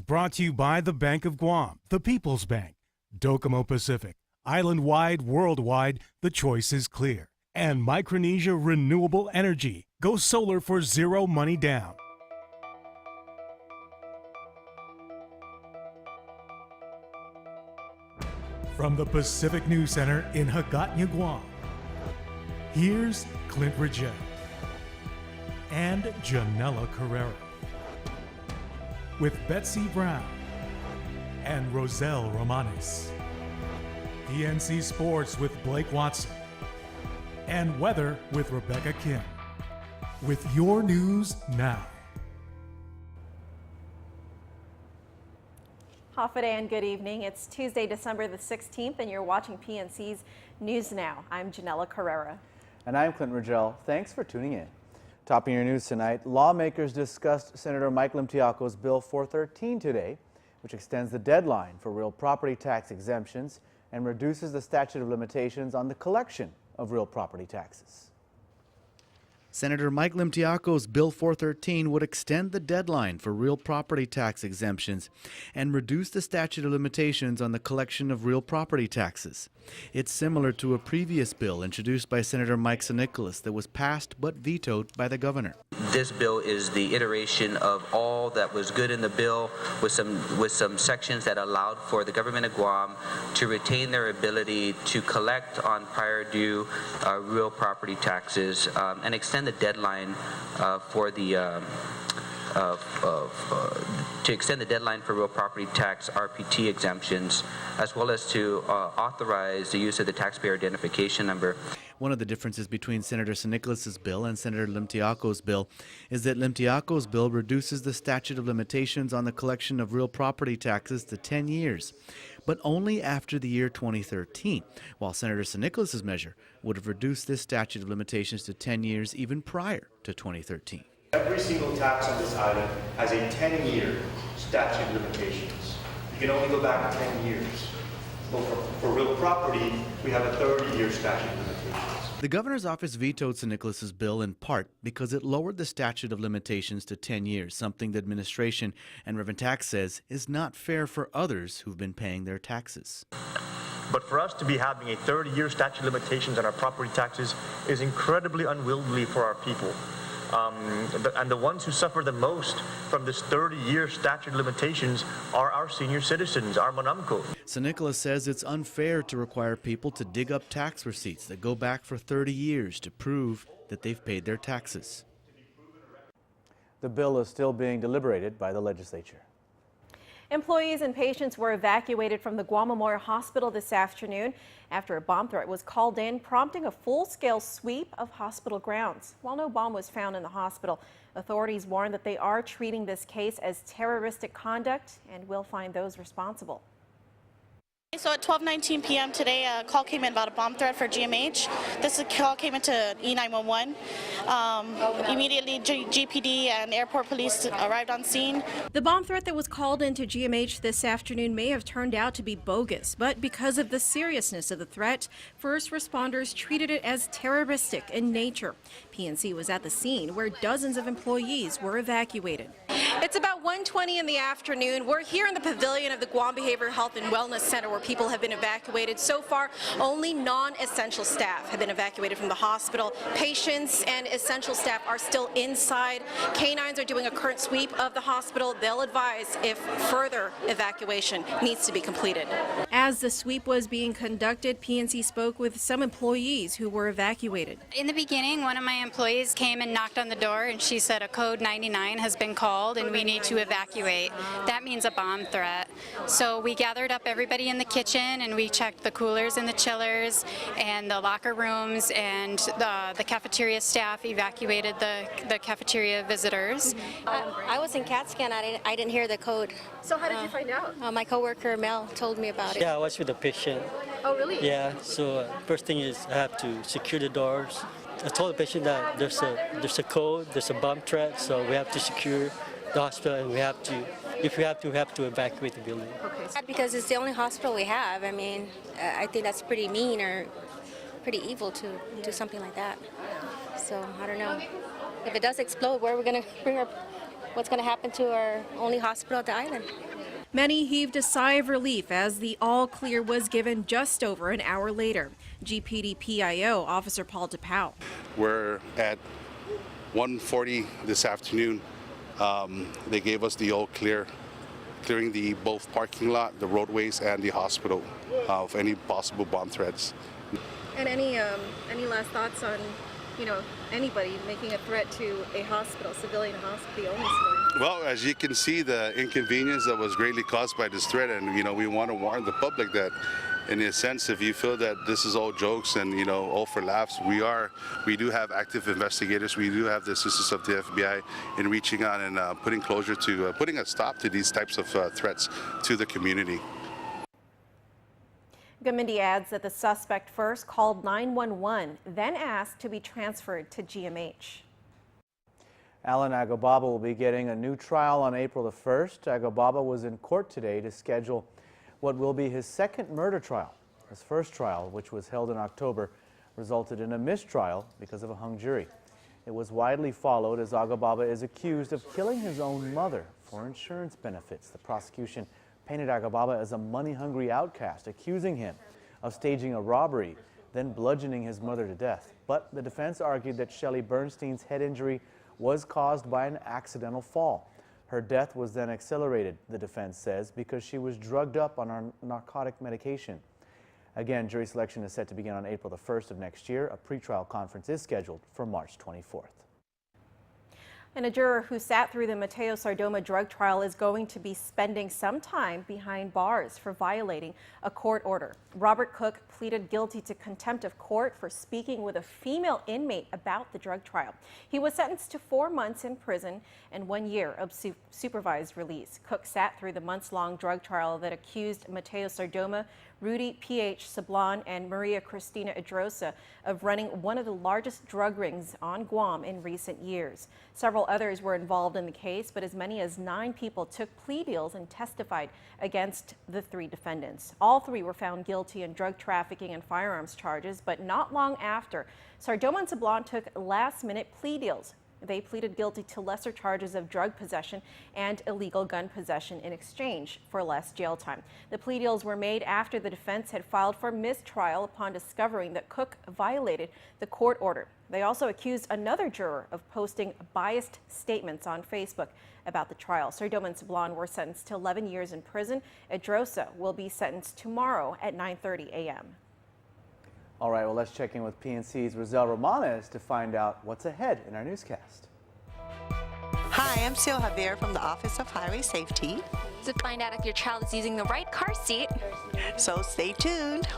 brought to you by the Bank of Guam, the People's Bank, Docomo Pacific, island-wide, worldwide, the choice is clear. And Micronesia Renewable Energy. Go solar for zero money down. From the Pacific News Center in Hagåtña, Guam, here's Clint Rigel and Janella Carrera with Betsy Brown and Roselle Romanes. PNC Sports with Blake Watson and weather with Rebecca Kim. With your news now. Hafide and good evening. It's Tuesday, December the 16th, and you're watching PNC's News Now. I'm Janella Carrera. And I'm Clint Rigel. Thanks for tuning in. Topping your news tonight, lawmakers discussed Senator Mike Limtiaco's Bill 413 today, which extends the deadline for real property tax exemptions and reduces the statute of limitations on the collection of real property taxes. Senator Mike Limtiaco's Bill 413 would extend the deadline for real property tax exemptions and reduce the statute of limitations on the collection of real property taxes. It's similar to a previous bill introduced by Senator Mike Sanicolas that was passed but vetoed by the governor. This bill is the iteration of all that was good in the bill, with some sections that allowed for the government of Guam to retain their ability to collect on prior due real property taxes and extend the deadline to extend the deadline for real property tax RPT exemptions, as well as to authorize the use of the taxpayer identification number. One of the differences between Senator Sanicolas' bill and Senator Limtiaco's bill is that Limtiaco's bill reduces the statute of limitations on the collection of real property taxes to 10 years, but only after the year 2013, while Senator Sanicolas' measure would have reduced this statute of limitations to 10 years even prior to 2013. Every single tax on this island has a 10-year statute of limitations. You can only go back 10 years. Well, for real property, we have a 30-year statute of limitations. The governor's office vetoed Sanicolas' bill in part because it lowered the statute of limitations to 10 years, something the administration and Reverend Tax says is not fair for others who've been paying their taxes. But for us to be having a 30-year statute of limitations on our property taxes is incredibly unwieldy for our people. And the ones who suffer the most from this 30-year statute of limitations are our senior citizens, our Manamco. Sanicolas says it's unfair to require people to dig up tax receipts that go back for 30 years to prove that they've paid their taxes. The bill is still being deliberated by the legislature. Employees and patients were evacuated from the Guam Memorial Hospital this afternoon after a bomb threat was called in, prompting a full-scale sweep of hospital grounds. While no bomb was found in the hospital, authorities warned that they are treating this case as terroristic conduct and will find those responsible. So at 12:19 p.m. today, a call came in about a bomb threat for GMH. This call came into E911. Immediately, GPD and airport police arrived on scene. The bomb threat that was called into GMH this afternoon may have turned out to be bogus, but because of the seriousness of the threat, first responders treated it as terroristic in nature. PNC was at the scene where dozens of employees were evacuated. It's about 1:20 in the afternoon. We're here in the pavilion of the Guam Behavioral Health and Wellness Center where people have been evacuated. So far, only non-essential staff have been evacuated from the hospital. Patients and essential staff are still inside. Canines are doing a current sweep of the hospital. They'll advise if further evacuation needs to be completed. As the sweep was being conducted, PNC spoke with some employees who were evacuated. In the beginning, one of my employees came and knocked on the door and she said a code 99 has been called and we need to evacuate. That means a bomb threat. So we gathered up everybody in the kitchen and we checked the coolers and the chillers and the locker rooms, and the cafeteria staff evacuated the cafeteria visitors. I was in CAT scan. I didn't hear the code. So how did you find out? My coworker Mel told me about it. Yeah, I was with the patient. Oh, really? Yeah, so first thing is I have to secure the doors. I told the patient that there's a code, there's a bomb threat, so we have to secure the hospital and we have to evacuate the building. Okay. Because it's the only hospital we have. I mean, I think that's pretty mean or pretty evil to do something like that. So I don't know. If it does explode, where are we going to bring what's going to happen to our only hospital at the island? Many heaved a sigh of relief as the all clear was given just over an hour later. GPD PIO Officer Paul DePau. We're at 1:40 this afternoon. They gave us the all clear, clearing the both parking lot, the roadways, and the hospital of any possible bomb threats. And any last thoughts on, anybody making a threat to a hospital, civilian hospital, the only civilian? Well, as you can see, the inconvenience that was greatly caused by this threat, and we want to warn the public that, in a sense, if you feel that this is all jokes and all for laughs, we do have active investigators. We do have the assistance of the FBI in reaching out and putting a stop to these types of threats to the community. Gamindy adds that the suspect first called 911, then asked to be transferred to GMH. Alan Agobaba will be getting a new trial on April the 1st. Agobaba was in court today to schedule what will be his second murder trial. His first trial, which was held in October, resulted in a mistrial because of a hung jury. It was widely followed as Agobaba is accused of killing his own mother for insurance benefits. The prosecution painted Agobaba as a money-hungry outcast, accusing him of staging a robbery, then bludgeoning his mother to death. But the defense argued that Shelley Bernstein's head injury was caused by an accidental fall. Her death was then accelerated, the defense says, because she was drugged up on narcotic medication. Again, jury selection is set to begin on April the 1st of next year. A pretrial conference is scheduled for March 24th. And a juror who sat through the Mateo Sardoma drug trial is going to be spending some time behind bars for violating a court order. Robert Cook pleaded guilty to contempt of court for speaking with a female inmate about the drug trial. He was sentenced to 4 months in prison and 1 year of supervised release. Cook sat through the months-long drug trial that accused Mateo Sardoma, Rudy P.H. Sablan, and Maria Cristina Edrosa of running one of the largest drug rings on Guam in recent years. Several others were involved in the case, but as many as 9 people took plea deals and testified against the 3 defendants. All 3 were found guilty in drug trafficking and firearms charges, but not long after, Sardoma and Sablan took last-minute plea deals. They pleaded guilty to lesser charges of drug possession and illegal gun possession in exchange for less jail time. The plea deals were made after the defense had filed for mistrial upon discovering that Cook violated the court order. They also accused another juror of posting biased statements on Facebook about the trial. Sardoma and Sablan were sentenced to 11 years in prison. Edrosa will be sentenced tomorrow at 9:30 a.m. All right, well, let's check in with PNC's Roselle Romanes to find out what's ahead in our newscast. Hi, I'm Sil Javier from the Office of Highway Safety. To find out if your child is using the right car seat. So stay tuned.